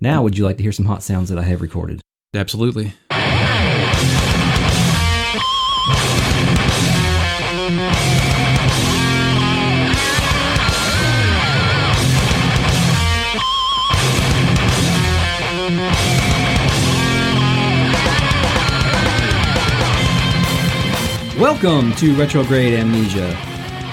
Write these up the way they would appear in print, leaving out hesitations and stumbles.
Now, would you like to hear some hot sounds that I have recorded? Absolutely. Welcome to Retrograde Amnesia,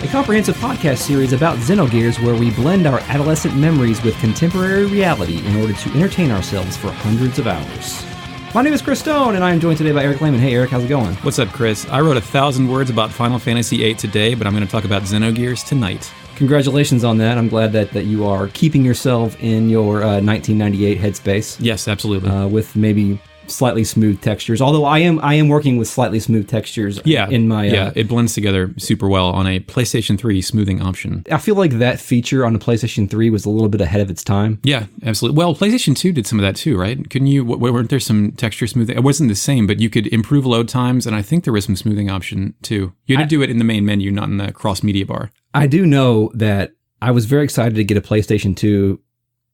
a comprehensive podcast series about Xenogears where we blend our adolescent memories with contemporary reality in order to entertain ourselves for hundreds of hours. My name is Chris Stone, and I am joined today by Eric Lehman. Hey, Eric, how's it going? What's up, Chris? I wrote 1,000 words about Final Fantasy VIII today, but I'm going to talk about Xenogears tonight. Congratulations on that. I'm glad that you are keeping yourself in your 1998 headspace. Yes, absolutely. With maybe slightly smooth textures, although I am working with slightly smooth textures in my... it blends together super well on a PlayStation 3 smoothing option. I feel like that feature on the PlayStation 3 was a little bit ahead of its time. Yeah, absolutely. Well, PlayStation 2 did some of that too, right? Couldn't you, weren't there some texture smoothing? It wasn't the same, but you could improve load times, and I think there was some smoothing option too. You had to do it in the main menu, not in the cross-media bar. I do know that I was very excited to get a PlayStation 2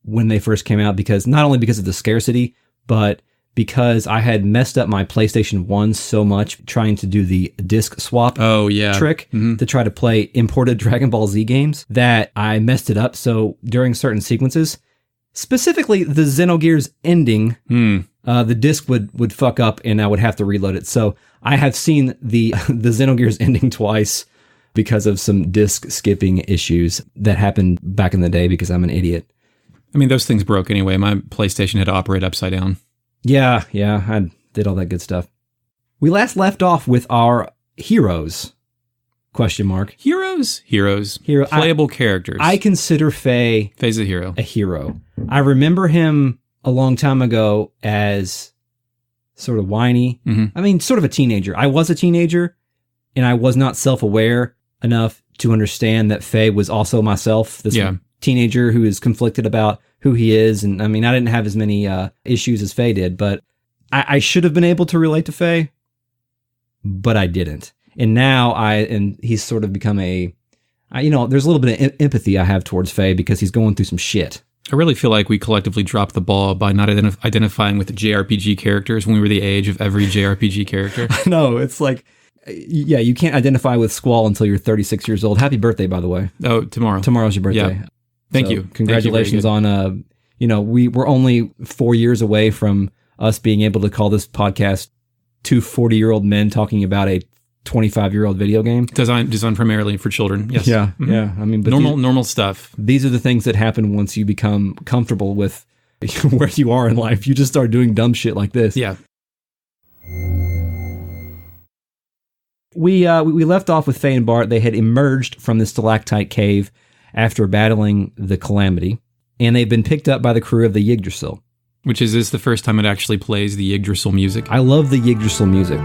when they first came out, because not only because of the scarcity, but because I had messed up my PlayStation 1 so much trying to do the disc swap trick to try to play imported Dragon Ball Z games that I messed it up. So during certain sequences, specifically the Xenogears ending, the disc would fuck up and I would have to reload it. So I have seen the Xenogears ending twice because of some disc skipping issues that happened back in the day because I'm an idiot. I mean, those things broke anyway. My PlayStation had to operate upside down. Yeah, I did all that good stuff. We last left off with our heroes, ? Heroes? Playable characters. I consider Faye's a hero. A hero. I remember him a long time ago as sort of whiny. I mean, sort of a teenager. I was a teenager, and I was not self-aware enough to understand that Faye was also myself, this teenager who is conflicted about who he is. And I mean, I didn't have as many issues as Faye did, but I should have been able to relate to Faye, but I didn't. And now he's sort of become there's a little bit of empathy I have towards Faye because he's going through some shit. I really feel like we collectively dropped the ball by not identifying with the JRPG characters when we were the age of every JRPG character. No, it's like, you can't identify with Squall until you're 36 years old. Happy birthday, by the way. Oh, tomorrow. Tomorrow's your birthday. Yeah. Thank you. Congratulations on, we're only 4 years away from us being able to call this podcast two 40-year-old men talking about a 25-year-old video game. Designed primarily for children. Yes. Yeah. Yeah. I mean, but normal stuff. These are the things that happen once you become comfortable with where you are in life. You just start doing dumb shit like this. Yeah. We left off with Faye and Bart. They had emerged from the stalactite cave after battling the Calamity, and they've been picked up by the crew of the Yggdrasil. Which is this the first time it actually plays the Yggdrasil music? I love the Yggdrasil music.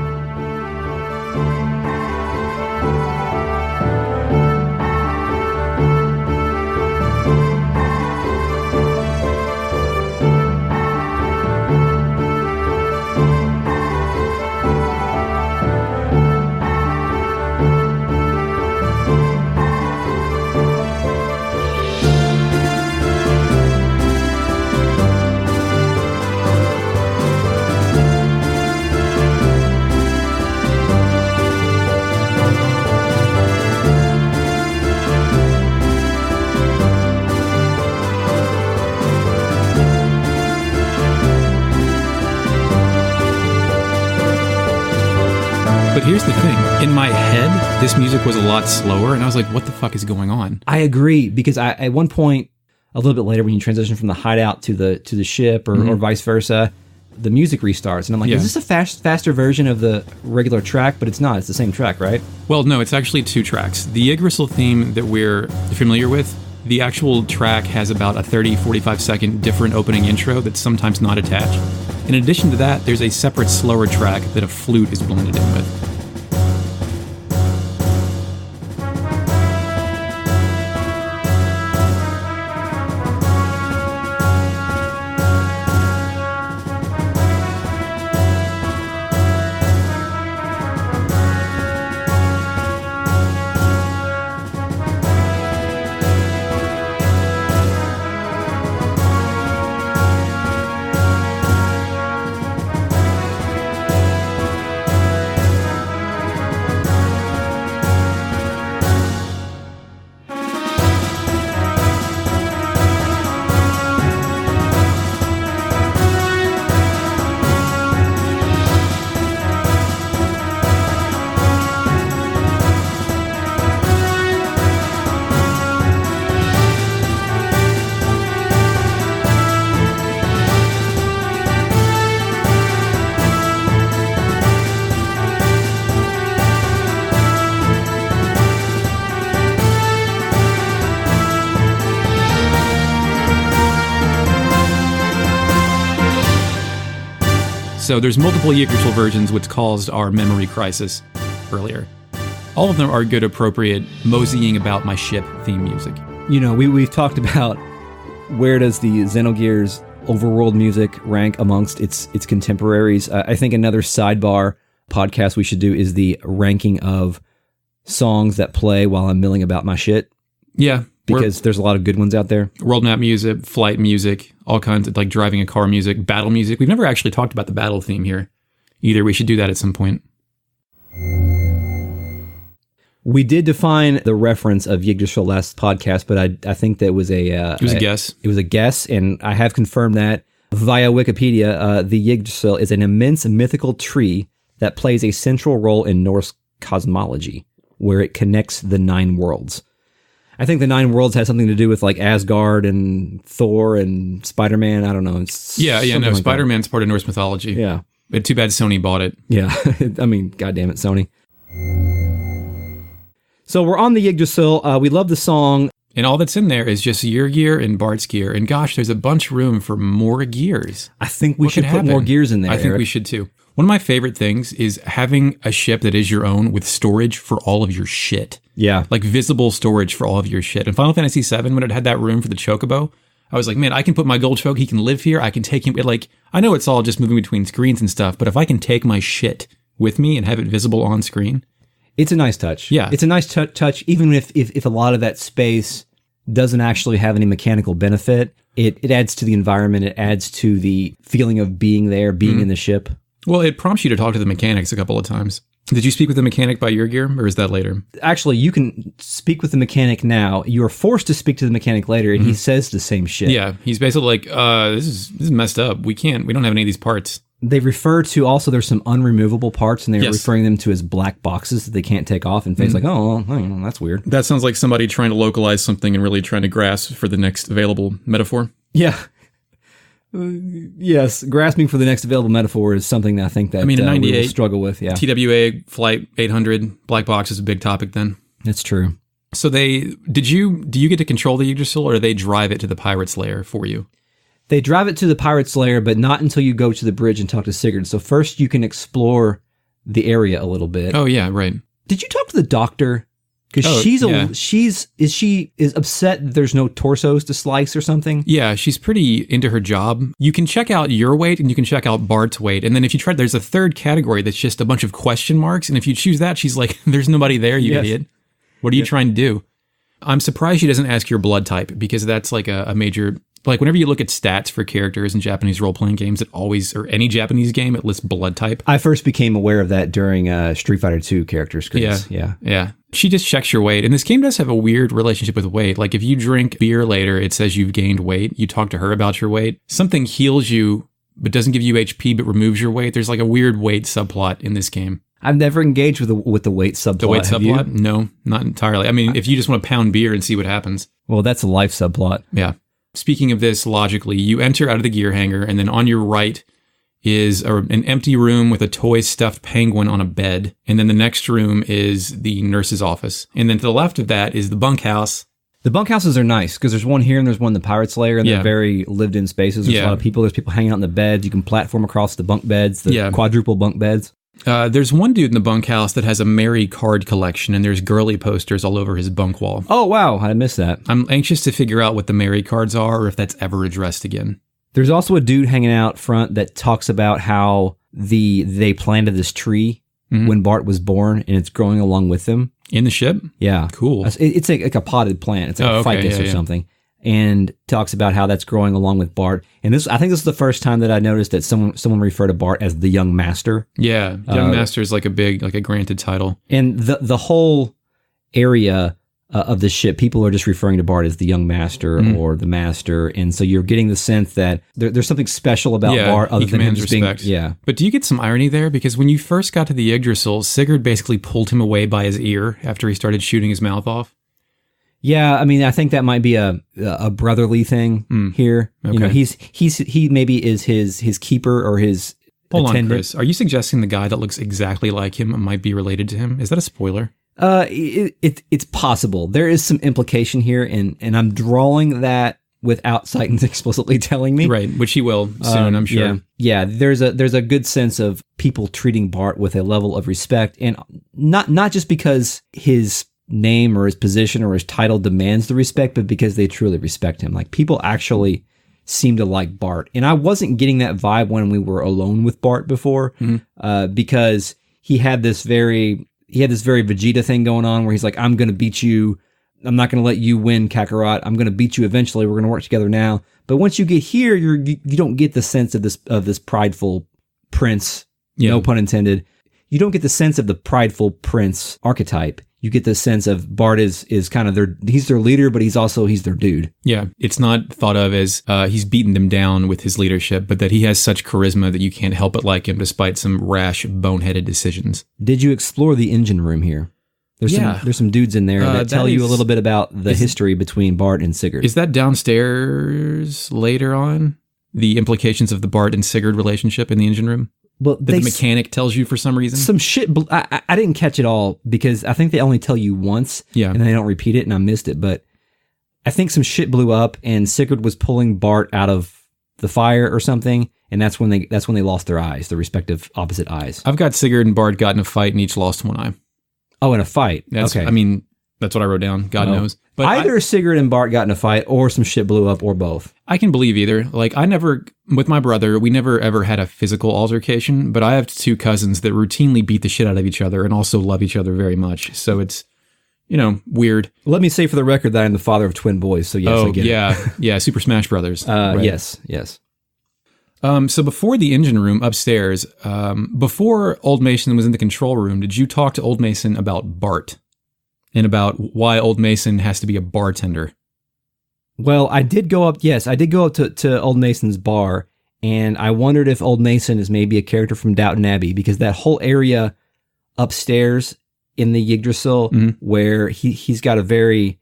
But here's the thing. In my head, this music was a lot slower, and I was like, what the fuck is going on? I agree, because at one point, a little bit later, when you transition from the hideout to the ship or vice versa, the music restarts. And I'm like, is this a faster version of the regular track? But it's not. It's the same track, right? Well, no, it's actually two tracks. The Yggdrasil theme that we're familiar with, the actual track has about a 30, 45 second different opening intro that's sometimes not attached. In addition to that, there's a separate slower track that a flute is blended in with. So there's multiple Yggdrasil versions, which caused our memory crisis earlier. All of them are good, appropriate, moseying about my ship theme music. You know, we've talked about where does the Xenogears overworld music rank amongst its contemporaries. I think another sidebar podcast we should do is the ranking of songs that play while I'm milling about my shit. Yeah. Because there's a lot of good ones out there. World map music, flight music, all kinds of like driving a car music, battle music. We've never actually talked about the battle theme here either. We should do that at some point. We did define the reference of Yggdrasil last podcast, but I think that was it was a guess. It was a guess, and I have confirmed that via Wikipedia. The Yggdrasil is an immense mythical tree that plays a central role in Norse cosmology, where it connects the 9 worlds. I think the 9 worlds has something to do with like Asgard and Thor and Spider-Man. I don't know. No, like Spider-Man's part of Norse mythology. Yeah. But too bad Sony bought it. Yeah. I mean, goddamn it, Sony. So we're on the Yggdrasil. We love the song. And all that's in there is just your gear and Bart's gear. And gosh, there's a bunch of room for more gears. I think we should put more gears in there. I think we should too. One of my favorite things is having a ship that is your own with storage for all of your shit. Yeah. Like visible storage for all of your shit. In Final Fantasy VII, when it had that room for the chocobo, I was like, man, I can put my gold choke. He can live here. I can take him. Like, I know it's all just moving between screens and stuff, but if I can take my shit with me and have it visible on screen. It's a nice touch. Yeah. It's a nice touch, even if a lot of that space doesn't actually have any mechanical benefit. It adds to the environment. It adds to the feeling of being there, being in the ship. Well, it prompts you to talk to the mechanics a couple of times. Did you speak with the mechanic by your gear, or is that later? Actually, you can speak with the mechanic now. You are forced to speak to the mechanic later, and he says the same shit. Yeah, he's basically like, this is messed up. We don't have any of these parts. They refer to also, there's some unremovable parts, and they're referring them to as black boxes that they can't take off, and Faye's like, oh, well, that's weird. That sounds like somebody trying to localize something and really trying to grasp for the next available metaphor. Yeah. Yes, grasping for the next available metaphor is something that I think that in 98, we will struggle with. Yeah, TWA Flight 800 black box is a big topic then. That's true. So do you get to control the Yggdrasil, or do they drive it to the pirate's lair for you? They drive it to the pirate's lair, but not until you go to the bridge and talk to Sigurd. So first you can explore the area a little bit. Oh yeah, right. Did you talk to the doctor? Because she's upset that there's no torsos to slice or something. Yeah, she's pretty into her job. You can check out your weight and you can check out Bart's weight. And then if you try, there's a third category that's just a bunch of question marks. And if you choose that, she's like, there's nobody there, you idiot. What are you trying to do? I'm surprised she doesn't ask your blood type, because that's like a major... Like, whenever you look at stats for characters in Japanese role-playing games, or any Japanese game, it lists blood type. I first became aware of that during Street Fighter 2 characters. Yeah. She just checks your weight. And this game does have a weird relationship with weight. Like, if you drink beer later, it says you've gained weight. You talk to her about your weight. Something heals you, but doesn't give you HP, but removes your weight. There's like a weird weight subplot in this game. I've never engaged with the weight subplot. The weight subplot? No, not entirely. I mean, if you just want to pound beer and see what happens. Well, that's a life subplot. Yeah. Speaking of this logically, you enter out of the gear hangar, and then on your right is an empty room with a toy stuffed penguin on a bed. And then the next room is the nurse's office. And then to the left of that is the bunkhouse. The bunkhouses are nice because there's one here and there's one in the pirate's lair, and they're very lived-in spaces. There's a lot of people. There's people hanging out in the beds. You can platform across the bunk beds, the quadruple bunk beds. There's one dude in the bunkhouse that has a Mary card collection, and there's girly posters all over his bunk wall. Oh, wow. I missed that. I'm anxious to figure out what the Mary cards are, or if that's ever addressed again. There's also a dude hanging out front that talks about how they planted this tree when Bart was born, and it's growing along with him. In the ship? Yeah. Cool. It's like a potted plant. It's like a ficus or something. And talks about how that's growing along with Bart. And I think this is the first time that I noticed that someone referred to Bart as the young master. Yeah, young master is like a granted title. And the whole area of the ship, people are just referring to Bart as the young master or the master. And so you're getting the sense that there's something special about Bart other than him just respect. But do you get some irony there? Because when you first got to the Yggdrasil, Sigurd basically pulled him away by his ear after he started shooting his mouth off. Yeah, I mean, I think that might be a brotherly thing here. Okay. You know, he maybe is his keeper or his attendant. Hold on, Chris. Are you suggesting the guy that looks exactly like him might be related to him? Is that a spoiler? It's possible. There is some implication here, and I'm drawing that without Citan explicitly telling me. Right, which he will soon, I'm sure. Yeah. There's a good sense of people treating Bart with a level of respect, and not just because his name or his position or his title demands the respect, but because they truly respect him. Like, people actually seem to like Bart. And I wasn't getting that vibe when we were alone with Bart before, because he had this very Vegeta thing going on where he's like, I'm going to beat you. I'm not going to let you win, Kakarot. I'm going to beat you eventually. We're going to work together now. But once you get here, you don't get the sense of this prideful prince, no pun intended. You don't get the sense of the prideful prince archetype. You get the sense of Bart is kind of he's their leader, but he's their dude. Yeah. It's not thought of as he's beaten them down with his leadership, but that he has such charisma that you can't help but like him despite some rash, boneheaded decisions. Did you explore the engine room here? There's some dudes in there that tell you a little bit about the history between Bart and Sigurd. Is that downstairs later on? The implications of the Bart and Sigurd relationship in the engine room? Well, the mechanic tells you for some reason? Some shit. I didn't catch it all because I think they only tell you once, and they don't repeat it, and I missed it. But I think some shit blew up, and Sigurd was pulling Bart out of the fire or something, and that's when they lost their eyes, their respective opposite eyes. I've got Sigurd and Bart got in a fight and each lost one eye. Oh, in a fight. Okay. I mean, that's what I wrote down. God knows. But either Sigurd and Bart got in a fight or some shit blew up or both. I can believe either. Like, with my brother, we never ever had a physical altercation, but I have two cousins that routinely beat the shit out of each other and also love each other very much. So it's, weird. Let me say for the record that I'm the father of twin boys, so yes, I get it. Yeah, Super Smash Brothers. Right. Yes. So before the engine room upstairs, before Old Mason was in the control room, did you talk to Old Mason about Bart? And about why Old Mason has to be a bartender? Well, I did go up to Old Mason's bar, and I wondered if Old Mason is maybe a character from Downton Abbey, because that whole area upstairs in the Yggdrasil, where he's got a very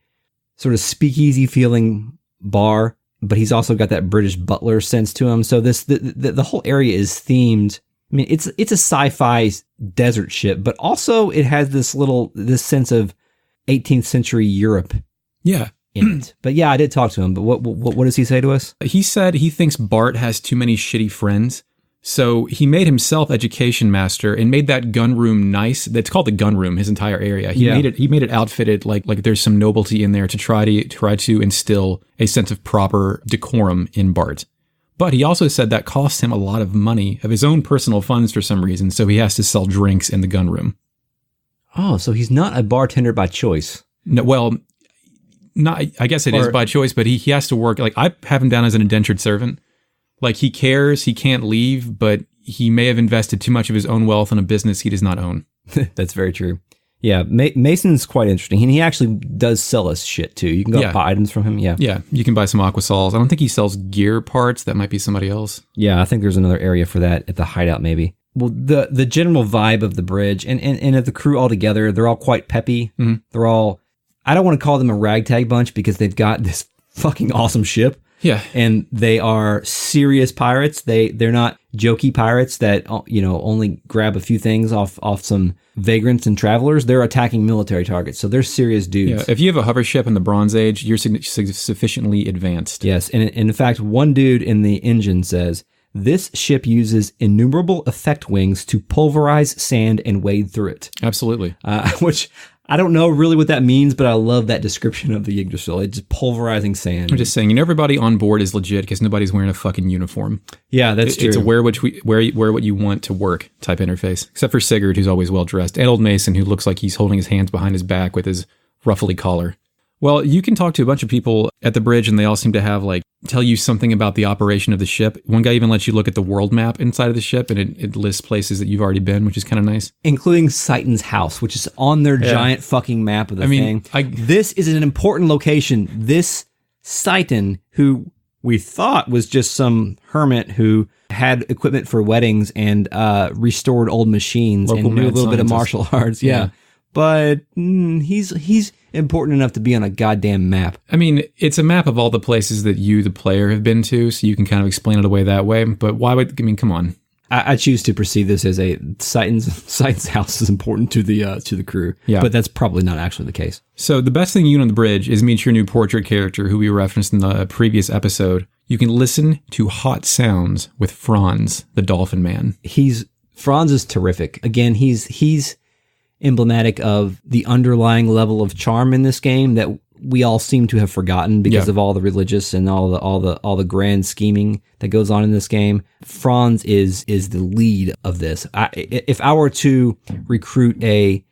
sort of speakeasy feeling bar, but he's also got that British butler sense to him. So the whole area is themed. I mean, it's a sci-fi desert ship, but also it has this sense of 18th century Europe. Yeah. In it. But yeah, I did talk to him. But what does he say to us? He said he thinks Bart has too many shitty friends. So he made himself education master and made that gun room nice. It's called the gun room, his entire area. He made it outfitted like there's some nobility in there to try to instill a sense of proper decorum in Bart. But he also said that costs him a lot of money of his own personal funds for some reason, so he has to sell drinks in the gun room. Oh, so he's not a bartender by choice. No, well, not. I guess it is by choice, but he has to work. Like, I have him down as an indentured servant. Like, he cares, he can't leave, but he may have invested too much of his own wealth in a business he does not own. That's very true. Yeah, Mason's quite interesting. And he actually does sell us shit, too. You can go buy items from him, Yeah, you can buy some Aquasols. I don't think he sells gear parts. That might be somebody else. Yeah, I think there's another area for that at the hideout, maybe. Well, the general vibe of the bridge and of the crew all together, they're all quite peppy. Mm-hmm. They're all, I don't want to call them a ragtag bunch because they've got this fucking awesome ship. Yeah. And they are serious pirates. They're not jokey pirates that, only grab a few things off some vagrants and travelers. They're attacking military targets. So they're serious dudes. Yeah. If you have a hover ship in the Bronze Age, you're sufficiently advanced. Yes. And in fact, one dude in the engine says, this ship uses innumerable effect wings to pulverize sand and wade through it. Absolutely. Which I don't know really what that means, but I love that description of the Yggdrasil. It's just pulverizing sand. I'm just saying, everybody on board is legit because nobody's wearing a fucking uniform. Yeah, that's true. It's a wear what you want to work type interface, except for Sigurd, who's always well dressed, and Old Mason, who looks like he's holding his hands behind his back with his ruffly collar. Well, you can talk to a bunch of people at the bridge, and they all seem to have tell you something about the operation of the ship. One guy even lets you look at the world map inside of the ship, and it lists places that you've already been, which is kind of nice. Including Citan's house, which is on their giant fucking map of the thing. This is an important location. This Citan, who we thought was just some hermit who had equipment for weddings and restored old machines and knew a little bit of martial arts. Yeah. But he's important enough to be on a goddamn map. I mean, it's a map of all the places that you, the player, have been to, so you can kind of explain it away that way. But come on. I choose to perceive this as a Citan's house is important to the crew. Yeah. But that's probably not actually the case. So the best thing you can on the bridge is meet your new portrait character who we referenced in the previous episode. You can listen to hot sounds with Franz, the dolphin man. Franz is terrific. Again, he's emblematic of the underlying level of charm in this game that we all seem to have forgotten because of all the religious and all the grand scheming that goes on in this game. Franz is the lead of this. If I were to recruit a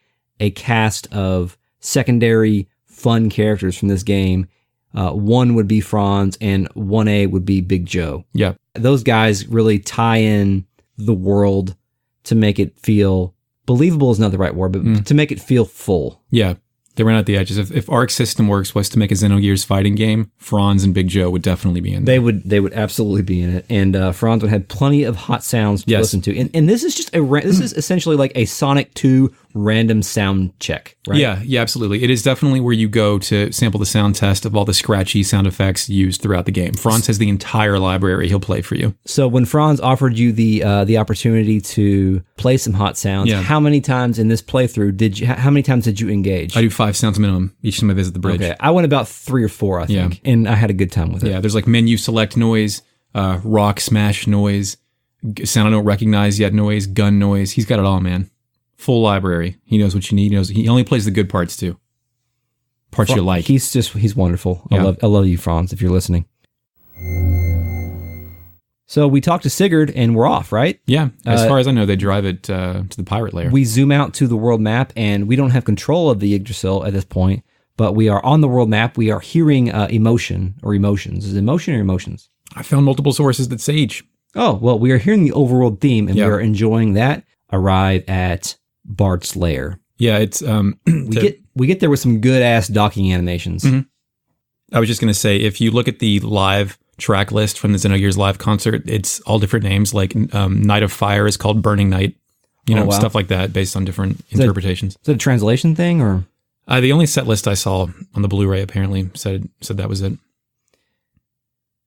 cast of secondary fun characters from this game, one would be Franz and 1A would be Big Joe. Yeah. Those guys really tie in the world to make it feel believable is not the right word, but to make it feel full. Yeah. They ran out the edges. If Arc System Works was to make a Xenogears fighting game, Franz and Big Joe would definitely be in there. They would absolutely be in it, and Franz would have plenty of hot sounds to listen to. And this is just this is essentially like a Sonic 2 random sound check, right? Yeah, absolutely. It is definitely where you go to sample the sound test of all the scratchy sound effects used throughout the game. Franz has the entire library he'll play for you. So when Franz offered you the opportunity to play some hot sounds, how many times in this playthrough how many times did you engage? I do 5 sounds minimum each time I visit the bridge. Okay, I went about 3 or 4, I think, and I had a good time with it. Yeah, there's like menu select noise, rock smash noise, sound I don't recognize yet noise, gun noise. He's got it all, man. Full library. He knows what you need. He only plays the good parts too. Parts you like. He's wonderful. Yeah. I love you, Franz, if you're listening. So we talked to Sigurd and we're off, right? Yeah. As far as I know, they drive it to the pirate lair. We zoom out to the world map and we don't have control of the Yggdrasil at this point, but we are on the world map. We are hearing emotion or emotions. Is it emotion or emotions? I found multiple sources that say each. Oh, well, we are hearing the overworld theme and we are enjoying that. Arrive at Bart's lair. Yeah, it's we get there with some good ass docking animations. Mm-hmm. I was just gonna say, if you look at the live track list from the Xenogears live concert, it's all different names. Like Night of Fire is called Burning Night. Stuff like that, based on different interpretations. Is that a translation thing or? The only set list I saw on the Blu-ray apparently said that was it.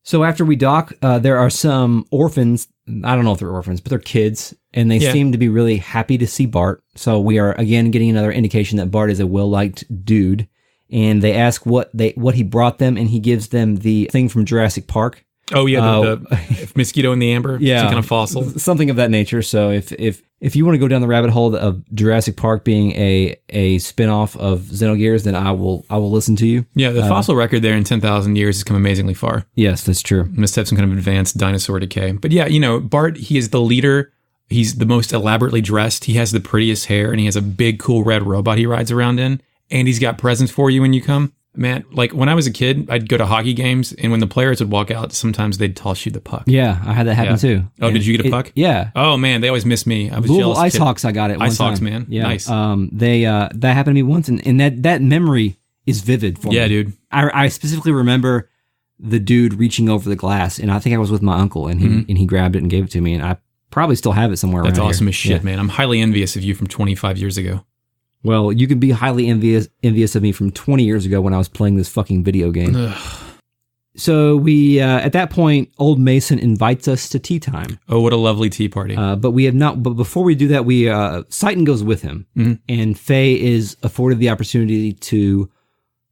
So after we dock, there are some orphans. I don't know if they're orphans, but they're kids, and they seem to be really happy to see Bart. So we are again getting another indication that Bart is a well-liked dude. And they ask what he brought them, and he gives them the thing from Jurassic Park. Oh yeah, the mosquito in the amber. Yeah, some kind of fossil, something of that nature. So if you want to go down the rabbit hole of Jurassic Park being a spin-off of Xenogears, then I will listen to you. Yeah, the fossil record there in 10,000 years has come amazingly far. Yes, that's true. Must have some kind of advanced dinosaur decay. But yeah, Bart, he is the leader. He's the most elaborately dressed. He has the prettiest hair, and he has a big, cool red robot he rides around in. And he's got presents for you when you come. Man, like when I was a kid, I'd go to hockey games, and when the players would walk out, sometimes they'd toss you the puck. Yeah, I had that happen too. Oh, did you get a puck? Yeah. Oh man, they always miss me. I was Louisville jealous. Icehawks, I got it. Ice one Hawks, time. man. Yeah. Nice. That happened to me once, and that memory is vivid for me. Yeah, dude. I specifically remember the dude reaching over the glass, and I think I was with my uncle, and he grabbed it and gave it to me, and I probably still have it somewhere. That's around awesome here. as shit, man. I'm highly envious of you from 25 years ago. Well, you can be highly envious of me from 20 years ago when I was playing this fucking video game. Ugh. So we, at that point, old Mason invites us to tea time. Oh, what a lovely tea party. But we have not, but before we do that, Citan goes with him, and Faye is afforded the opportunity to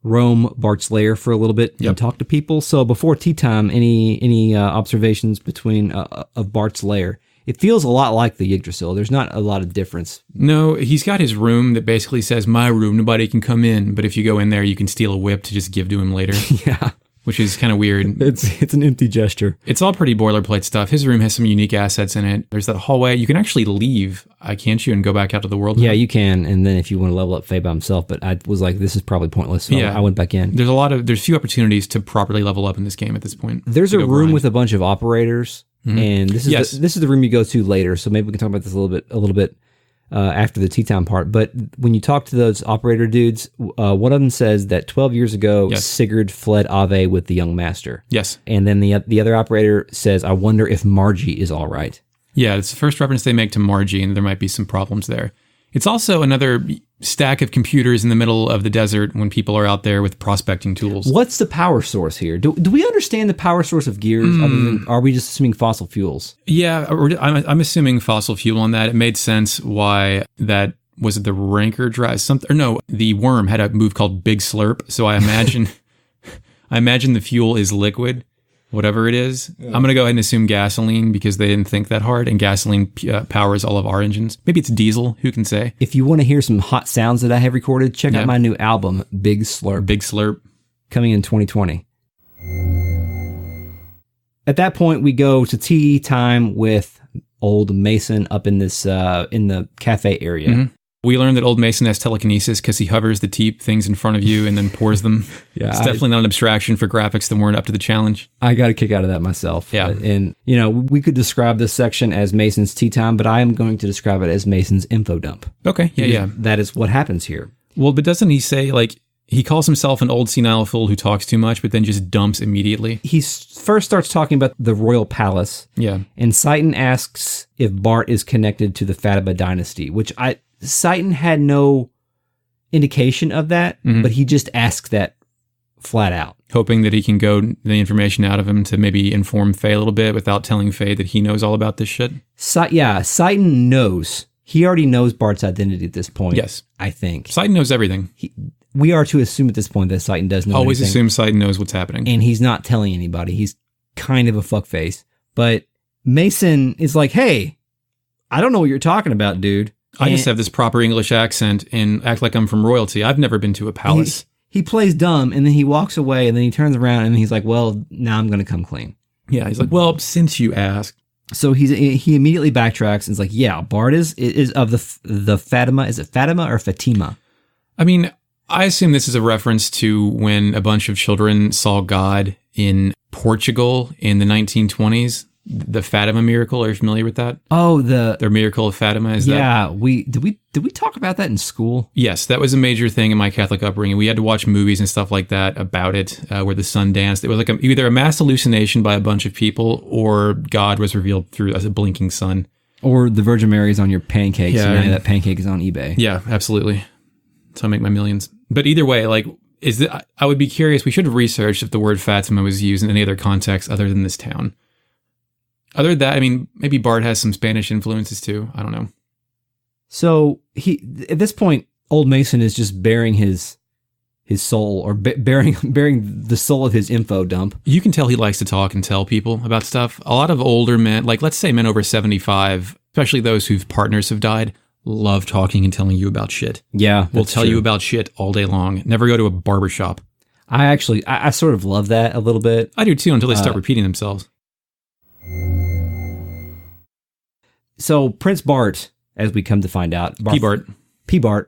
roam Bart's lair for a little bit and talk to people. So before tea time, any observations of Bart's lair? It feels a lot like the Yggdrasil. There's not a lot of difference. No, he's got his room that basically says, my room, nobody can come in. But if you go in there, you can steal a whip to just give to him later. Yeah. Which is kind of weird. It's an empty gesture. It's all pretty boilerplate stuff. His room has some unique assets in it. There's that hallway. You can actually leave, can't you, and go back out to the world? Yeah, you can. And then if you want to level up Faye by himself, but I was like, this is probably pointless. So I went back in. There's few opportunities to properly level up in this game at this point. There's a room with a bunch of operators. And this is the room you go to later, so maybe we can talk about this a little bit after the tea time part. But when you talk to those operator dudes, one of them says that 12 years ago, Sigurd fled Ave with the young master. Yes. And then the other operator says, I wonder if Margie is all right. Yeah, it's the first reference they make to Margie, and there might be some problems there. It's also another stack of computers in the middle of the desert when people are out there with prospecting tools. What's the power source here? Do we understand the power source of Gears? Other than, are we just assuming fossil fuels? Yeah, I'm assuming fossil fuel on that. It made sense why that was the Ranker drive. The worm had a move called Big Slurp. So I imagine, the fuel is liquid, whatever it is. Yeah. I'm gonna go ahead and assume gasoline because they didn't think that hard, and gasoline powers all of our engines. Maybe it's diesel. Who can say? If you want to hear some hot sounds that I have recorded, check out my new album, Big Slurp. Big Slurp, coming in 2020. At that point, we go to tea time with old Mason up in this in the cafe area. Mm-hmm. We learned that old Mason has telekinesis because he hovers the tea things in front of you and then pours them. Yeah, it's definitely not an abstraction for graphics that weren't up to the challenge. I got a kick out of that myself. Yeah. And, we could describe this section as Mason's tea time, but I am going to describe it as Mason's info dump. Okay, yeah. That is what happens here. Well, but doesn't he say, he calls himself an old senile fool who talks too much, but then just dumps immediately? He first starts talking about the royal palace. Yeah. And Citan asks if Bart is connected to the Fatima dynasty, which Citan had no indication of that, but he just asked that flat out. Hoping that he can goad the information out of him to maybe inform Faye a little bit without telling Faye that he knows all about this shit. Citan knows. He already knows Bart's identity at this point. Yes. I think. Citan knows everything. We are to assume at this point that Citan does know Always everything. assume Citan knows what's happening. And he's not telling anybody. He's kind of a fuckface. But Mason is like, hey, I don't know what you're talking about, dude. I just have this proper English accent and act like I'm from royalty. I've never been to a palace. He plays dumb, and then he walks away, and then he turns around, and he's like, well, now I'm going to come clean. Yeah, he's like, well, since you asked. So he immediately backtracks and is like, yeah, Bart is of the Fatima. Is it Fatima or Fatima? I mean, I assume this is a reference to when a bunch of children saw God in Portugal in the 1920s. The Fatima miracle. Are you familiar with that? Oh, their miracle of Fatima is that? Yeah, did we talk about that in school? Yes, that was a major thing in my Catholic upbringing. We had to watch movies and stuff like that about it, where the sun danced. It was like either a mass hallucination by a bunch of people, or God was revealed through as a blinking sun, or the Virgin Mary's on your pancakes. Yeah, and that pancake is on eBay. Yeah, absolutely. That's how I make my millions. But either way, I would be curious. We should have researched if the word Fatima was used in any other context other than this town. Other than that, I mean, maybe Bart has some Spanish influences too. I don't know. So at this point, old Mason is just bearing his soul, or bearing the soul of his info dump. You can tell he likes to talk and tell people about stuff. A lot of older men, let's say men over 75, especially those whose partners have died, love talking and telling you about shit. Yeah, we'll tell you about shit all day long. Never go to a barbershop. I sort of love that a little bit. I do too, until they start repeating themselves. So Prince Bart, as we come to find out, P-Bart,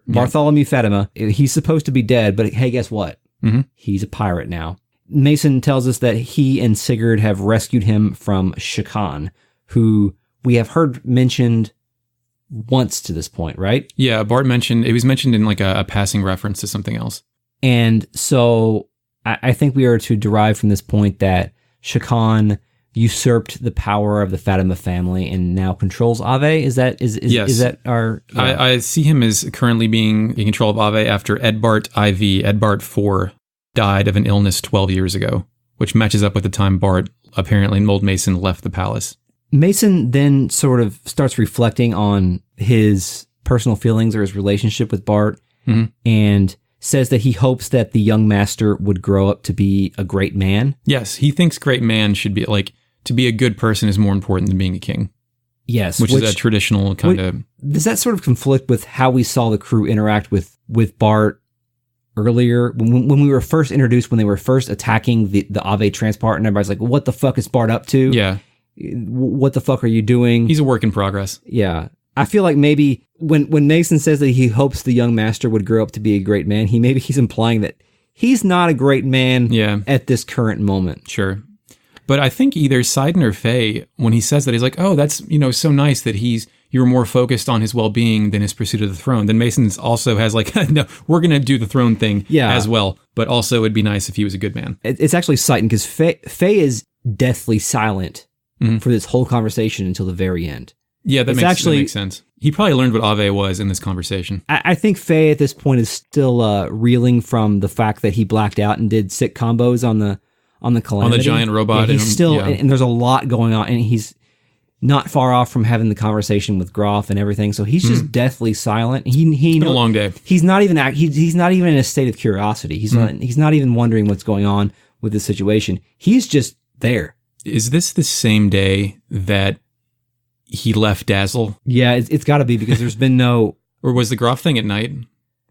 yeah. Bartholomew Fatima, he's supposed to be dead, but hey, guess what? Mm-hmm. He's a pirate now. Mason tells us that he and Sigurd have rescued him from Citan, who we have heard mentioned once to this point, right? Yeah, Bart mentioned, it was mentioned in a passing reference to something else. And so I think we are to derive from this point that Citan usurped the power of the Fatima family and now controls Ave. Is that our? Yeah. I see him as currently being in control of Ave after Edbart IV, Edbart 4, died of an illness 12 years ago, which matches up with the time Bart, apparently Old Mason, left the palace. Mason then sort of starts reflecting on his personal feelings or his relationship with Bart, and says that he hopes that the young master would grow up to be a great man. Yes, he thinks great man should be to be a good person is more important than being a king. Yes. Which is a traditional kind of... Does that sort of conflict with how we saw the crew interact with Bart earlier? When we were first introduced, when they were first attacking the Ave transport, and everybody's like, what the fuck is Bart up to? Yeah. What the fuck are you doing? He's a work in progress. Yeah. I feel like maybe when Mason says that he hopes the young master would grow up to be a great man, he's implying that he's not a great man at this current moment. Sure. But I think either Citan or Faye, when he says that, he's like, oh, that's, so nice that you're more focused on his well-being than his pursuit of the throne. Then Mason also has no, we're going to do the throne thing as well. But also it'd be nice if he was a good man. It's actually Citan, because Faye is deathly silent for this whole conversation until the very end. Yeah, that makes sense. He probably learned what Ave was in this conversation. I think Faye at this point is still reeling from the fact that he blacked out and did sick combos on the Calamity. On the giant robot. Yeah, he's still, and there's a lot going on, and he's not far off from having the conversation with Groff and everything. So he's just deathly silent. It's been a long day. He's not even he's not even in a state of curiosity. He's not even wondering what's going on with the situation. He's just there. Is this the same day that he left Dazzle? Yeah, it's got to be, because there's been no... Or was the Groff thing at night?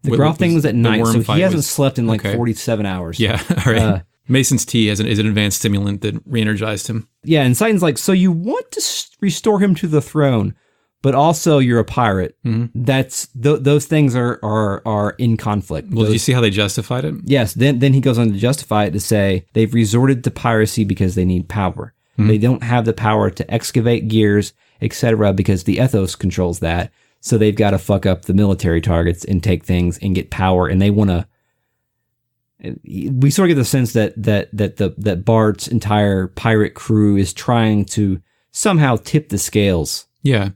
The Groff thing was at night, so he hasn't slept in 47 hours. Yeah, all right. Mason's tea is an advanced stimulant that re-energized him. Yeah, and Citan's like, so you want to restore him to the throne, but also you're a pirate. Mm-hmm. That's those things are in conflict. Well, did you see how they justified it? Yes, then he goes on to justify it to say they've resorted to piracy because they need power. Mm-hmm. They don't have the power to excavate gears, etc., because the ethos controls that. So they've got to fuck up the military targets and take things and get power, and they want to. We sort of get the sense that Bart's entire pirate crew is trying to somehow tip the scales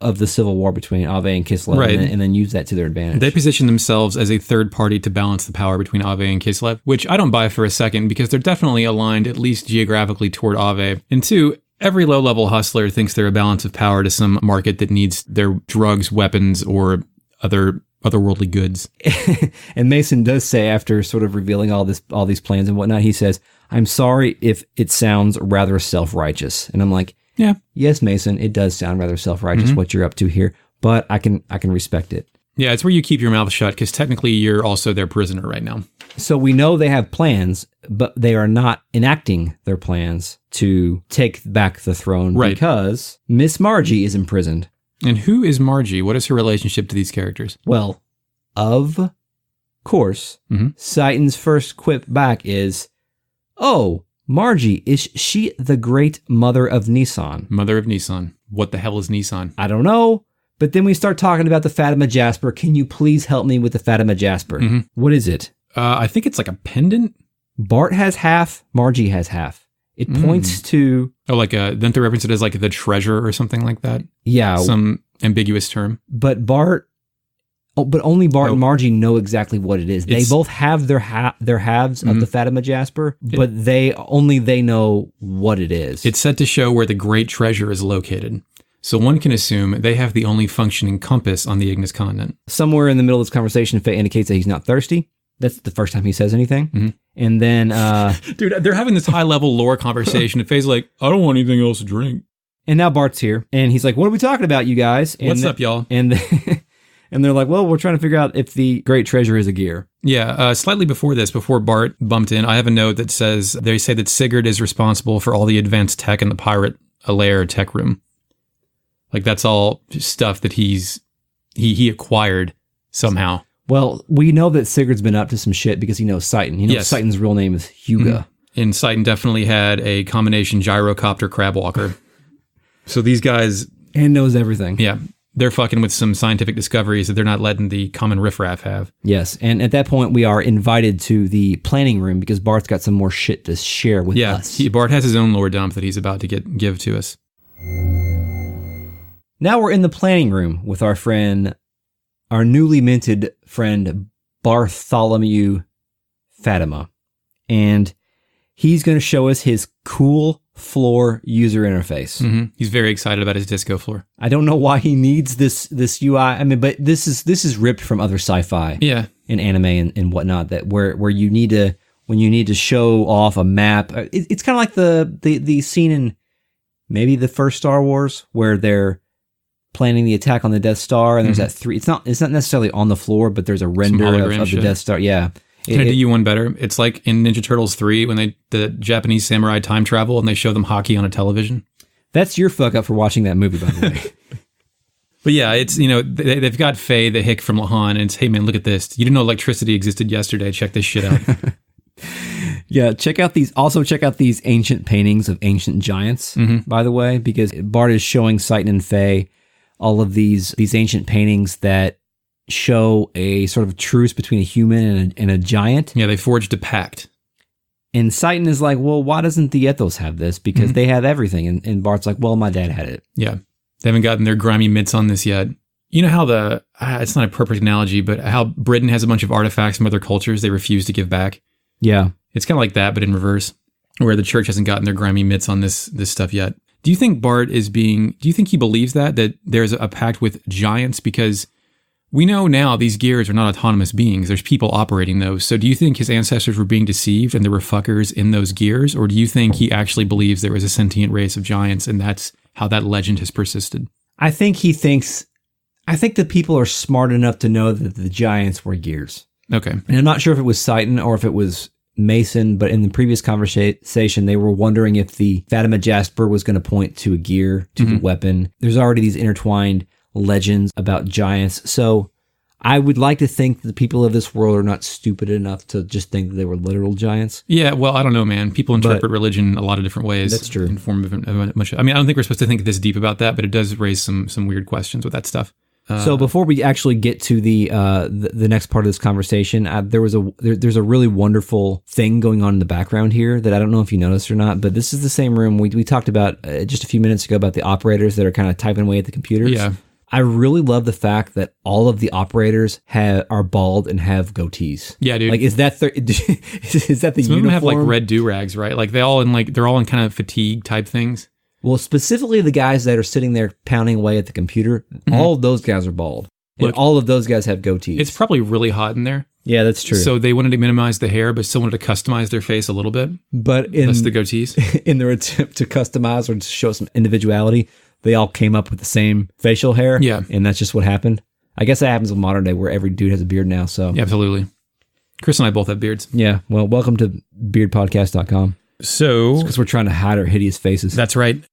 of the civil war between Ave and Kislev, right, and then use that to their advantage. They position themselves as a third party to balance the power between Ave and Kislev, which I don't buy for a second, because they're definitely aligned, at least geographically, toward Ave. And two, every low-level hustler thinks they're a balance of power to some market that needs their drugs, weapons, or otherworldly goods. And Mason does say, after sort of revealing all these plans and whatnot, he says, "I'm sorry if it sounds rather self-righteous." And I'm like, yeah, yes, Mason, it does sound rather self-righteous, what you're up to here, but I can respect it. Yeah, it's where you keep your mouth shut, because technically you're also their prisoner right now. So we know they have plans, but they are not enacting their plans to take back the throne, right, because Miss Margie is imprisoned. And who is Margie? What is her relationship to these characters? Well, of course, Citan's first quip back is, "Oh, Margie, is she the great mother of Nissan?" Mother of Nissan. What the hell is Nissan? I don't know. But then we start talking about the Fatima Jasper. Can you please help me with the Fatima Jasper? Mm-hmm. What is it? I think it's like a pendant. Bart has half. Margie has half. It points to... Oh, like don't they reference it as like the treasure or something like that? Yeah. Some ambiguous term. But only Bart and Margie know exactly what it is. They both have their halves of the Fatima Jasper, but they know what it is. It's said to show where the great treasure is located. So one can assume they have the only functioning compass on the Ignis continent. Somewhere in the middle of this conversation, Faye indicates that he's not thirsty. That's the first time he says anything. Mm-hmm. And then... Dude, they're having this high-level lore conversation, and Faye's like, I don't want anything else to drink. And now Bart's here, and he's like, what are we talking about, you guys? And what's up, y'all? And they're like, well, we're trying to figure out if the great treasure is a gear. Yeah, slightly before Bart bumped in, I have a note that says, they say that Sigurd is responsible for all the advanced tech in the pirate Lair tech room. Like, that's all stuff that he acquired somehow. Well, we know that Sigurd's been up to some shit because he knows Citan. He knows Citan's real name is Huga. Mm-hmm. And Citan definitely had a combination gyrocopter crabwalker. So these guys... And knows everything. Yeah. They're fucking with some scientific discoveries that they're not letting the common riffraff have. Yes. And at that point, we are invited to the planning room because Bart's got some more shit to share with us. Yeah, Bart has his own lore dump that he's about to give to us. Now we're in the planning room with our newly minted friend, Bartholomew Fatima. And he's going to show us his cool floor user interface. Mm-hmm. He's very excited about his disco floor. I don't know why he needs this UI. I mean, but this is ripped from other sci-fi, and anime and whatnot. That where you need to, when you need to show off a map. It's kind of like the scene in maybe the first Star Wars where they're planning the attack on the Death Star, and there's that three. It's not necessarily on the floor, but there's a render of the Death Star. Yeah. Can I do you one better? It's like in Ninja Turtles 3 when the Japanese samurai time travel and they show them hockey on a television. That's your fuck up for watching that movie, by the way. But yeah, it's, they've got Faye, the hick from Lahan, and it's, hey man, look at this. You didn't know electricity existed yesterday. Check this shit out. Yeah, check out these ancient paintings of ancient giants, by the way, because Bart is showing Citan and Faye all of these ancient paintings that show a sort of truce between a human and a giant. Yeah, they forged a pact. And Citan is like, well, why doesn't the Ethos have this? Because they have everything. And Bart's like, well, my dad had it. Yeah. They haven't gotten their grimy mitts on this yet. You know how it's not a perfect analogy, but how Britain has a bunch of artifacts from other cultures they refuse to give back. Yeah. It's kind of like that, but in reverse, where the church hasn't gotten their grimy mitts on this stuff yet. Do you think Bart do you think he believes that there's a pact with giants? Because we know now these gears are not autonomous beings. There's people operating those. So do you think his ancestors were being deceived and there were fuckers in those gears? Or do you think he actually believes there was a sentient race of giants and that's how that legend has persisted? I think the people are smart enough to know that the giants were gears. Okay. And I'm not sure if it was Citan or if it was Mason, but in the previous conversation, they were wondering if the Fatima Jasper was going to point to a gear, to the weapon. There's already these intertwined legends about giants. So I would like to think that the people of this world are not stupid enough to just think that they were literal giants. Yeah, well, I don't know, man. People interpret religion a lot of different ways. That's true. In form of much. I mean, I don't think we're supposed to think this deep about that, but it does raise some weird questions with that stuff. So before we actually get to the next part of this conversation, there's a really wonderful thing going on in the background here that I don't know if you noticed or not, but this is the same room we talked about just a few minutes ago about the operators that are kind of typing away at the computers. Yeah. I really love the fact that all of the operators are bald and have goatees. Yeah, dude. Like, is that the Some uniform? of them have like red do-rags, right? Like they're all in kind of fatigue type things. Well, specifically the guys that are sitting there pounding away at the computer, all of those guys are bald. Look, and all of those guys have goatees. It's probably really hot in there. Yeah, that's true. So they wanted to minimize the hair, but still wanted to customize their face a little bit. But That's the goatees. In their attempt to customize or to show some individuality, they all came up with the same facial hair. Yeah. And that's just what happened. I guess that happens in modern day where every dude has a beard now. So Yeah, absolutely. Chris and I both have beards. Yeah. Well, welcome to beardpodcast.com. So Because we're trying to hide our hideous faces. that's right.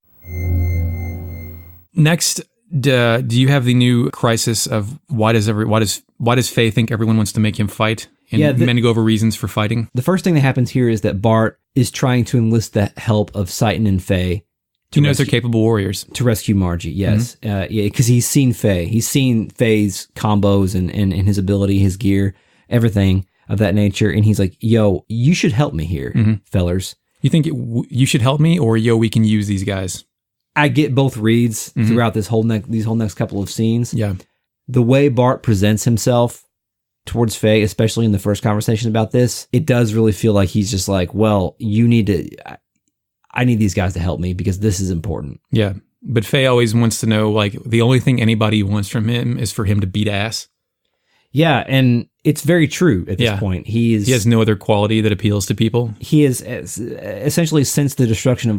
Next, do you have the new crisis of why does Faye think everyone wants to make him fight? And men go over reasons for fighting. The first thing that happens here is that Bart is trying to enlist the help of Citan and Faye. He knows they're capable warriors. To rescue Margie, yes. Because he's seen Faye. He's seen Faye's combos and his ability, his gear, everything of that nature. And he's like, yo, you should help me here, fellers. You think you should help me, or yo, we can use these guys? I get both reads throughout these whole next couple of scenes. Yeah. The way Bart presents himself towards Faye, especially in the first conversation about this, it does really feel like he's just like, well, I need these guys to help me because this is important. Yeah. But Faye always wants to know, like, the only thing anybody wants from him is for him to beat ass. Yeah, and it's very true at this point. He has no other quality that appeals to people. He is essentially, since the destruction of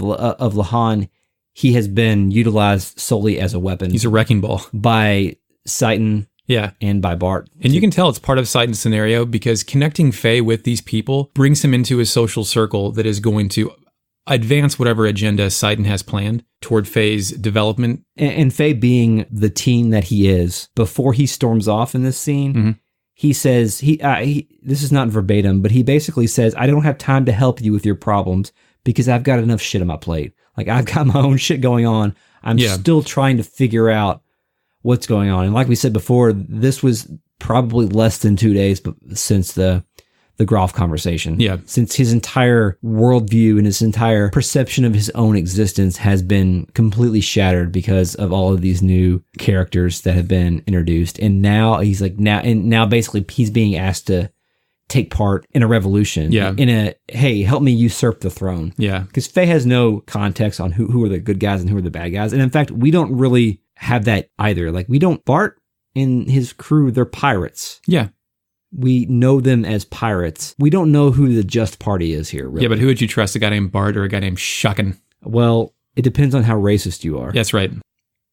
Lahan, he has been utilized solely as a weapon. He's a wrecking ball. By Citan and by Bart. And you can tell it's part of Citan's scenario because connecting Faye with these people brings him into a social circle that is going to advance whatever agenda Citan has planned toward Faye's development. And Faye being the teen that he is, before he storms off in this scene, he says, this is not verbatim, but he basically says, I don't have time to help you with your problems because I've got enough shit on my plate. Like, I've got my own shit going on. I'm still trying to figure out what's going on. And like we said before, this was probably less than 2 days since the Groff conversation. Yeah. Since his entire worldview and his entire perception of his own existence has been completely shattered because of all of these new characters that have been introduced. And now he's like, now basically he's being asked to take part in a revolution. Yeah. Hey, help me usurp the throne. Yeah. Because Faye has no context on who are the good guys and who are the bad guys. And in fact, we don't really have that either. Like, Bart and his crew, they're pirates. Yeah. We know them as pirates. We don't know who the just party is here, really. Yeah, but who would you trust, a guy named Bart or a guy named Shuckin'? Well, it depends on how racist you are. That's right.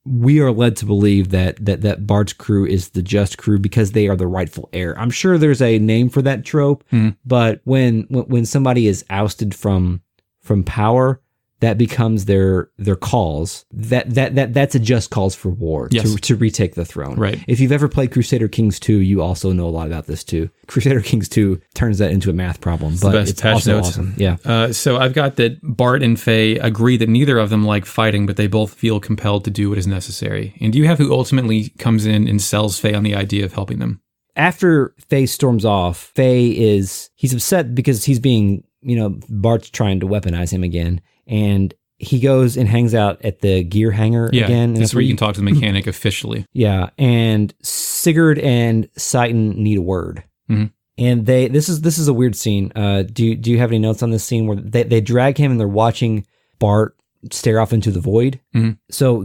We are led to believe that Bart's crew is the just crew because they are the rightful heir. I'm sure there's a name for that trope, but when somebody is ousted from power, that becomes their cause. That's a just cause for war, to retake the throne. Right. If you've ever played Crusader Kings 2, you also know a lot about this too. Crusader Kings 2 turns that into a math problem, but it's also awesome. Yeah. So I've got that Bart and Faye agree that neither of them like fighting, but they both feel compelled to do what is necessary. And do you have who ultimately comes in and sells Faye on the idea of helping them? After Faye storms off, he's upset because he's being, Bart's trying to weaponize him again. And he goes and hangs out at the gear hangar again. And that's where you can talk to the mechanic officially. Yeah, and Sigurd and Citan need a word. Mm-hmm. And this is a weird scene. Do you have any notes on this scene where they drag him and they're watching Bart stare off into the void? Mm-hmm. So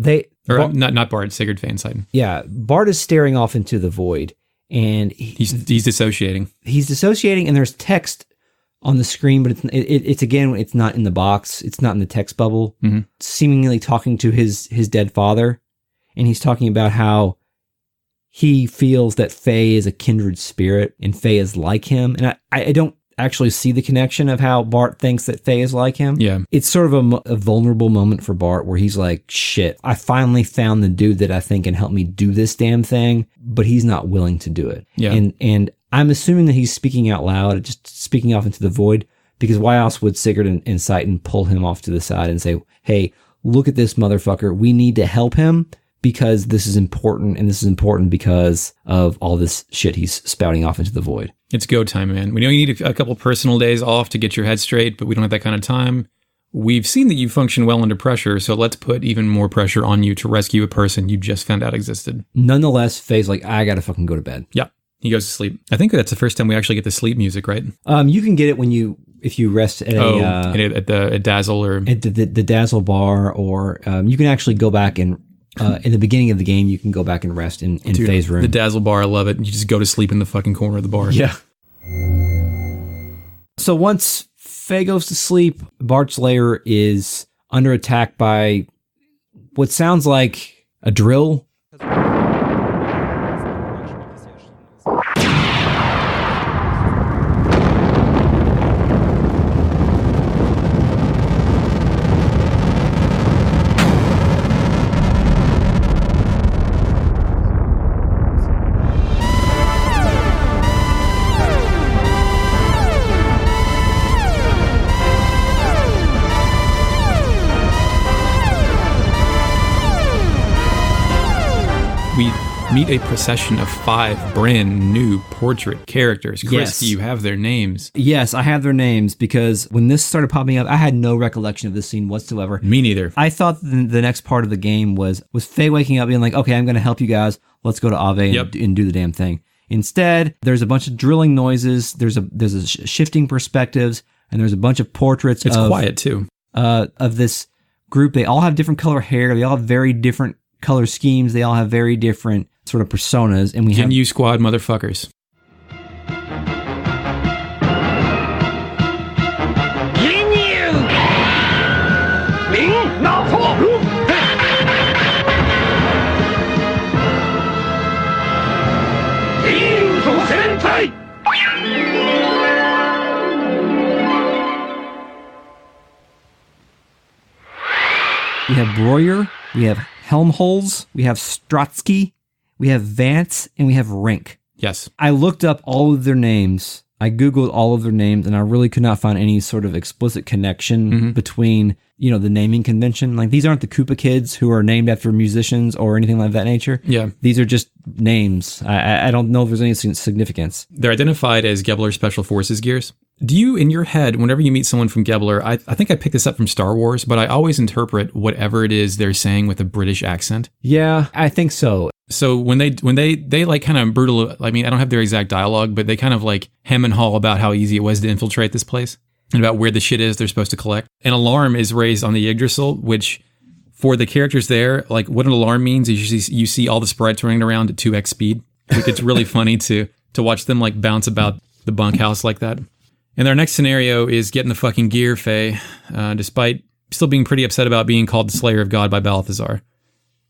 not Bart, Sigurd and Citan. Yeah, Bart is staring off into the void, and he's dissociating. He's dissociating, and there's text on the screen, but it's not in the box. It's not in the text bubble. Mm-hmm. Seemingly talking to his dead father, and he's talking about how he feels that Faye is a kindred spirit, and Faye is like him. And I don't actually see the connection of how Bart thinks that Faye is like him. Yeah. It's sort of a vulnerable moment for Bart where he's like, shit, I finally found the dude that I think can help me do this damn thing, but he's not willing to do it. Yeah. And I'm assuming that he's speaking out loud, just speaking off into the void, because why else would Sigurd and Citan pull him off to the side and say, hey, look at this motherfucker. We need to help him because this is important, and this is important because of all this shit he's spouting off into the void. It's go time, man. We know you need a couple personal days off to get your head straight, but we don't have that kind of time. We've seen that you function well under pressure, so let's put even more pressure on you to rescue a person you just found out existed. Nonetheless, Faye's like, I gotta fucking go to bed. Yeah, he goes to sleep. I think that's the first time we actually get the sleep music, right? You can get it if you rest at at the Dazzle or at the Dazzle bar, or you can actually go back and in the beginning of the game, you can go back and rest in Faye's room. The Dazzle bar, I love it. You just go to sleep in the fucking corner of the bar. Yeah. So once Faye goes to sleep, Bart's lair is under attack by what sounds like a drill. We meet a procession of 5 brand new portrait characters. Chris, Yes. do you have their names? Yes, I have their names because when this started popping up, I had no recollection of this scene whatsoever. Me neither. I thought the next part of the game was Faye waking up being like, okay, I'm going to help you guys. Let's go to Ave and do the damn thing. Instead, there's a bunch of drilling noises. There's a shifting perspectives, and there's a bunch of portraits. It's quiet too. Of this group. They all have different color hair. They all have very different color schemes. They all have very different sort of personas. And we have you squad motherfuckers. We have Breuer, we have Helmholtz, we have Strotsky, we have Vance, and we have Rink. Yes. I looked up all of their names. I Googled all of their names, and I really could not find any sort of explicit connection between, the naming convention. Like, these aren't the Koopa Kids who are named after musicians or anything like that nature. Yeah. These are just names. I don't know if there's any significance. They're identified as Gebler Special Forces gears. Do you, in your head, whenever you meet someone from Gebler, I think I picked this up from Star Wars, but I always interpret whatever it is they're saying with a British accent. Yeah, I think so. So when they like kind of brutal, I mean, I don't have their exact dialogue, but they kind of like hem and haw about how easy it was to infiltrate this place and about where the shit is they're supposed to collect. An alarm is raised on the Yggdrasil, which for the characters there, like what an alarm means is you see all the sprites running around at 2x speed. Like, it's really funny to watch them like bounce about the bunkhouse like that. And our next scenario is getting the fucking gear, Faye, despite still being pretty upset about being called the Slayer of God by Balthazar.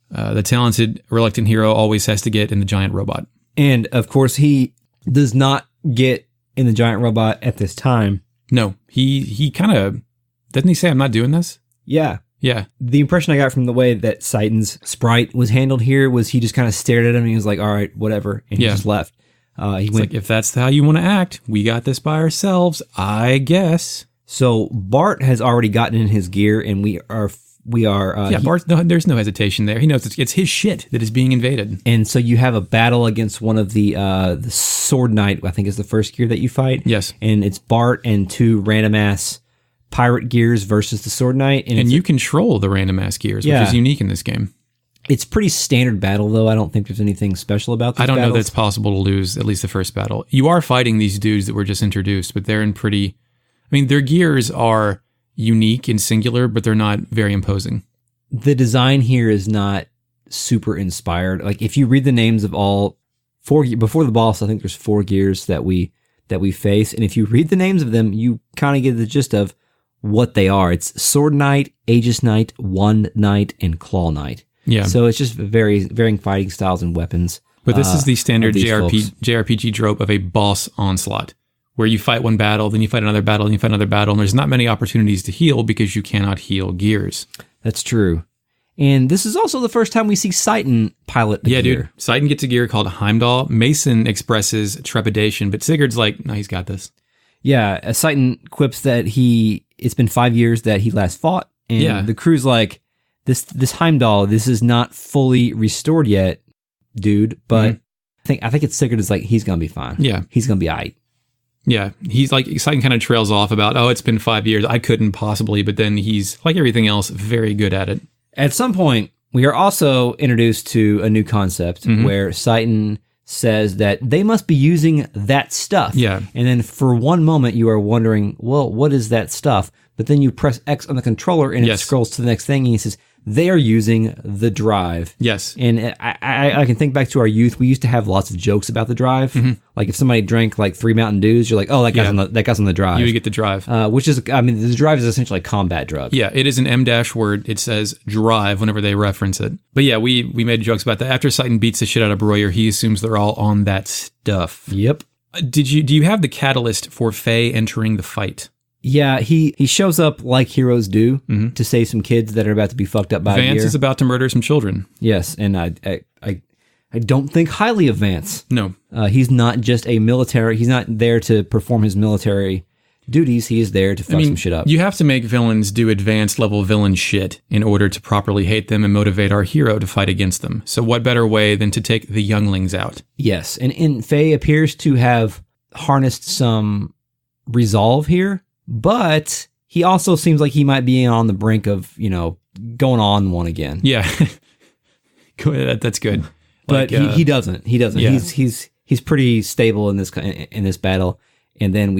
The talented, reluctant hero always has to get in the giant robot. And, of course, he does not get in the giant robot at this time. No, he kind of... Doesn't he say, I'm not doing this? Yeah. Yeah. The impression I got from the way that Citan's sprite was handled here was he just kind of stared at him and he was like, all right, whatever. And he just left. He went, like, if that's how you want to act, we got this by ourselves, I guess. So Bart has already gotten in his gear, and we are. Bart. No, there's no hesitation there. He knows it's his shit that is being invaded. And so you have a battle against one of the Sword Knight. I think is the first gear that you fight. Yes. And it's Bart and 2 random ass pirate gears versus the sword knight. And you control the random ass gears, which is unique in this game. It's pretty standard battle, though. I don't think there's anything special about this. I don't know that it's possible to lose at least the first battle. You are fighting these dudes that were just introduced, but they're in pretty... I mean, their gears are unique and singular, but they're not very imposing. The design here is not super inspired. Like, if you read the names of all four... Before the boss, I think there's 4 gears that we face, and if you read the names of them, you kind of get the gist of what they are. It's Sword Knight, Aegis Knight, Wand Knight, and Claw Knight. Yeah. So it's just varying fighting styles and weapons. But this is the standard JRPG trope of a boss onslaught, where you fight one battle, then you fight another battle, and you fight another battle, and there's not many opportunities to heal because you cannot heal gears. That's true. And this is also the first time we see Citan pilot the gear. Yeah, dude. Citan gets a gear called Heimdall. Mason expresses trepidation, but Sigurd's like, no, he's got this. Yeah, Citan quips that it's been 5 years that he last fought, and the crew's like, This Heimdall, this is not fully restored yet, dude, but I think it's Sigurd is like, he's going to be fine. Yeah. He's going to be all right. Yeah. He's like, Citan kind of trails off about, it's been 5 years. I couldn't possibly, but then he's, like everything else, very good at it. At some point, we are also introduced to a new concept where Citan says that they must be using that stuff. Yeah. And then for one moment, you are wondering, well, what is that stuff? But then you press X on the controller and it scrolls to the next thing and he says, they are using the drive. Yes. And I can think back to our youth. We used to have lots of jokes about the drive. Like if somebody drank like 3 Mountain Dews, you're like, oh, that guy's on the drive. You would get the drive. Which is, I mean, the drive is essentially a combat drug. Yeah, it is an M- word. It says drive whenever they reference it. But yeah, we made jokes about that. After Citan beats the shit out of Broyer, he assumes they're all on that stuff. Yep. Do you have the catalyst for Faye entering the fight? Yeah, he shows up like heroes do to save some kids that are about to be fucked up by Vance a gear. is about to murder some children. Yes, and I don't think highly of Vance. No. He's not just a military. He's not there to perform his military duties. He is there to fuck some shit up. You have to make villains do advanced level villain shit in order to properly hate them and motivate our hero to fight against them. So what better way than to take the younglings out? Yes, and Faye appears to have harnessed some resolve here. But he also seems like he might be on the brink of, going on one again. Yeah. That's good. But he doesn't. He doesn't. Yeah. He's pretty stable in this battle. And then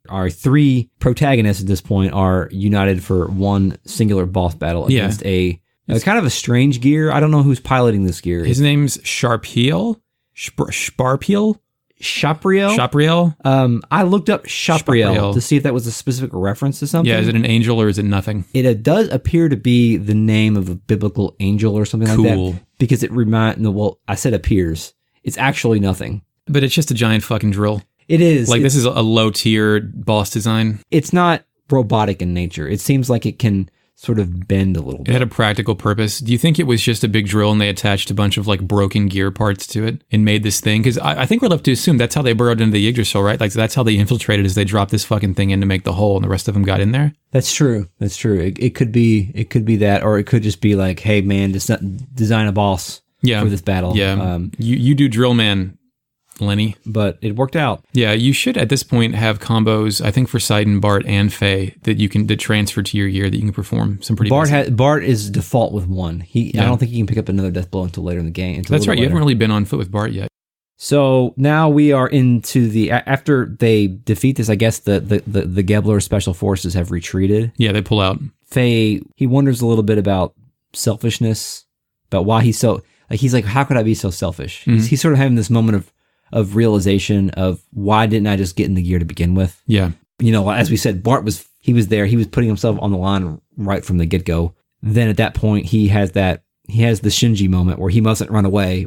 our 3 protagonists at this point are united for one singular boss battle against a kind of a strange gear. I don't know who's piloting this gear. His name's Sharpiel? Sparpiel? Shapriel? I looked up Shapriel to see if that was a specific reference to something. Yeah, is it an angel or is it nothing? It does appear to be the name of a biblical angel or something like that. Because it I said appears. It's actually nothing. But it's just a giant fucking drill. It is. Like, this is a low-tier boss design. It's not robotic in nature. It seems like it can sort of bend a little bit. It had a practical purpose. Do you think it was just a big drill and they attached a bunch of like broken gear parts to it and made this thing? Because I think we're left to assume that's how they burrowed into the Yggdrasil, right? Like that's how they infiltrated, is they dropped this fucking thing in to make the hole and the rest of them got in there. That's true. That's true. It could be that, or it could just be like, hey man, just design a boss for this battle. Yeah. You do drill, man, Lenny. But it worked out. Yeah, you should at this point have combos, I think for Citan, Bart, and Faye that transfer to your gear that you can perform some pretty Bart is default with 1. I don't think he can pick up another death blow until later in the game. That's right, you haven't really been on foot with Bart yet. So now we are into after they defeat this, I guess the Gebler Special Forces have retreated. Yeah, they pull out. Faye, he wonders a little bit about selfishness, about why he's so, like, he's like, how could I be so selfish? He's sort of having this moment of realization of why didn't I just get in the gear to begin with? Yeah. As we said, Bart was there. He was putting himself on the line right from the get-go. Then at that point, he has the Shinji moment where he mustn't run away.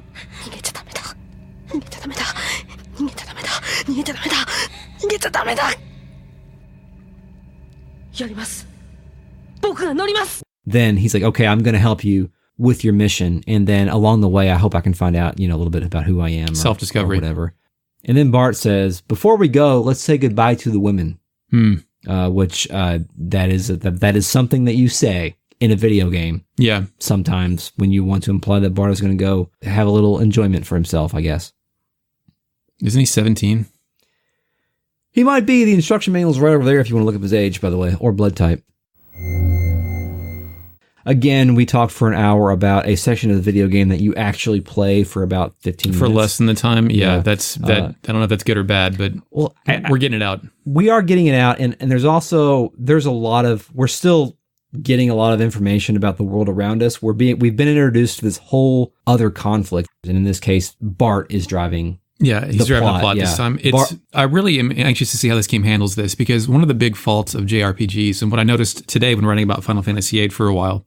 Then he's like, okay, I'm going to help you with your mission, and then along the way, I hope I can find out, a little bit about who I am. Self-discovery. Or whatever. And then Bart says, before we go, let's say goodbye to the women. Which that is something that you say in a video game. Yeah. Sometimes when you want to imply that Bart is going to go have a little enjoyment for himself, I guess. Isn't he 17? He might be. The instruction manual's right over there if you want to look up his age, by the way, or blood type. Again, we talked for an hour about a section of the video game that you actually play for about 15 minutes. For less than the time? Yeah, I don't know if that's good or bad, but we're getting it out. We are getting it out, and there's a lot of, we're still getting a lot of information about the world around us. We've been introduced to this whole other conflict, and in this case, Bart is driving. Yeah, he's driving the plot this time. I really am anxious to see how this game handles this, because one of the big faults of JRPGs, and what I noticed today when writing about Final Fantasy VIII for a while,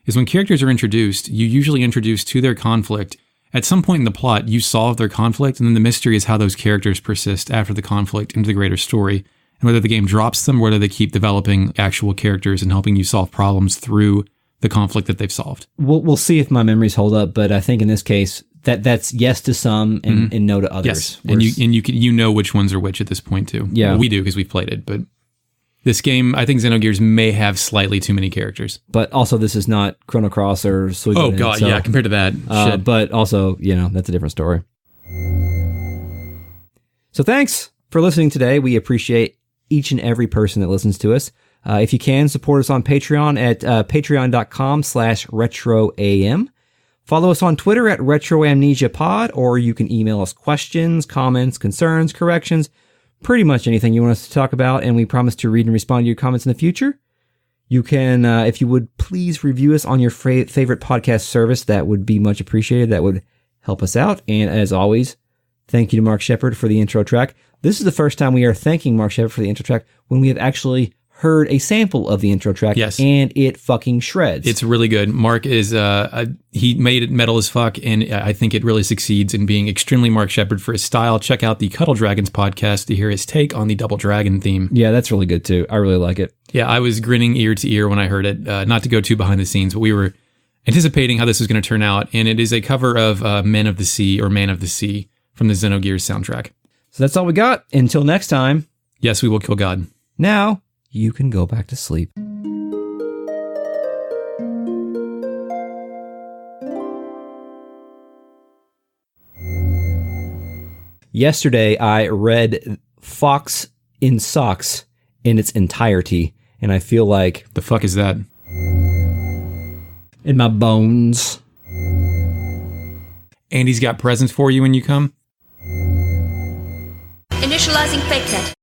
is when characters are introduced, you usually introduce to their conflict. At some point in the plot, you solve their conflict, and then the mystery is how those characters persist after the conflict into the greater story, and whether the game drops them, whether they keep developing actual characters and helping you solve problems through the conflict that they've solved. We'll see if my memories hold up, but I think in this case, that's yes to some and no to others. Yes, and you know which ones are which at this point too. Yeah, well, we do because we've played it, but this game, I think Xenogears may have slightly too many characters. But also, this is not Chrono Cross or Suikoden. Oh god, yeah, compared to that. But also, that's a different story. So thanks for listening today. We appreciate each and every person that listens to us. If you can, support us on Patreon at patreon.com/retroam. Follow us on Twitter at retroamnesiapod, or you can email us questions, comments, concerns, corrections, pretty much anything you want us to talk about, and we promise to read and respond to your comments in the future. You can, if you would, please review us on your favorite podcast service. That would be much appreciated. That would help us out. And as always, thank you to Mark Shepard for the intro track. This is the first time we are thanking Mark Shepard for the intro track when we have actually heard a sample of the intro track. Yes. And it fucking shreds. It's really good. Mark is, he made it metal as fuck, and I think it really succeeds in being extremely Mark Shepard for his style. Check out the Cuddle Dragons podcast to hear his take on the Double Dragon theme. Yeah, that's really good too. I really like it. Yeah, I was grinning ear to ear when I heard it. Not to go too behind the scenes, but we were anticipating how this was going to turn out, and it is a cover of Men of the Sea, or Man of the Sea, from the Xenogears soundtrack. So that's all we got. Until next time. Yes, we will kill God. Now, you can go back to sleep. Yesterday, I read Fox in Socks in its entirety, and I feel like... The fuck is that? In my bones. Andy's got presents for you when you come? Initializing fake net.